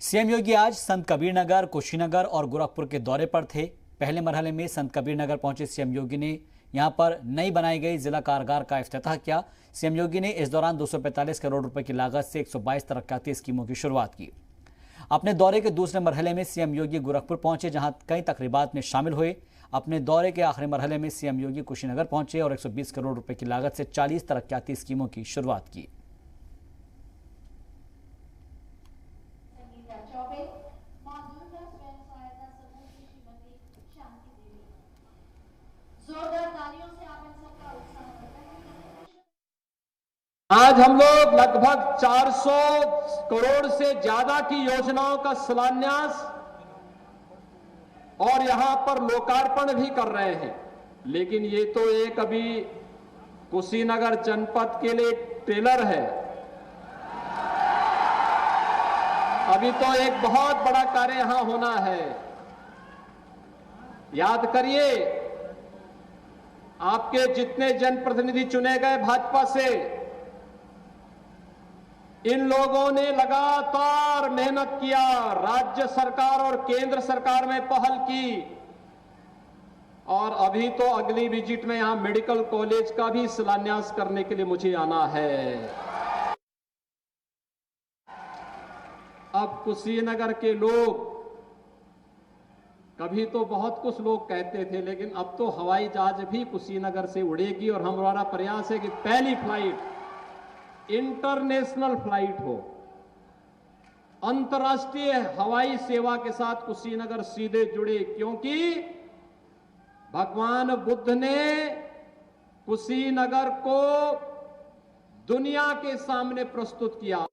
CM योगी आज संत कबीरनगर, कुशीनगर और गोरखपुर के दौरे पर थे। पहले मरहले में संत कबीरनगर पहुंचे सीएम योगी ने यहां पर नई बनाई गई जिला कारागार का इफ्तिताह किया। सीएम योगी ने इस दौरान 245 करोड़ रुपए की लागत से 122 तरक्याती स्कीमों की शुरुआत की। अपने दौरे के दूसरे मरहले में सीएम योगी गोरखपुर पहुंचे, जहां कई तकरीबात में शामिल हुए। अपने दौरे के आखिरी मरहले में सीएम योगी कुशीनगर पहुंचे और 120 करोड़ रुपए की लागत से 40 तरक्याती स्कीमों की शुरुआत की। आज हम लोग लगभग 400 करोड़ से ज्यादा की योजनाओं का शिलान्यास और यहां पर लोकार्पण भी कर रहे हैं। लेकिन ये तो एक अभी कुशीनगर जनपद के लिए ट्रेलर है। अभी तो एक बहुत बड़ा कार्य यहां होना है। याद करिए, आपके जितने जनप्रतिनिधि चुने गए भाजपा से, इन लोगों ने लगातार मेहनत किया, राज्य सरकार और केंद्र सरकार में पहल की और अभी तो अगली विजिट में यहां मेडिकल कॉलेज का भी शिलान्यास करने के लिए मुझे आना है। अब कुशीनगर के लोग, कभी तो बहुत कुछ लोग कहते थे, लेकिन अब तो हवाई जहाज भी कुशीनगर से उड़ेगी और हमारा प्रयास है कि पहली फ्लाइट इंटरनेशनल फ्लाइट हो, अंतर्राष्ट्रीय हवाई सेवा के साथ कुशीनगर सीधे जुड़े, क्योंकि भगवान बुद्ध ने कुशीनगर को दुनिया के सामने प्रस्तुत किया।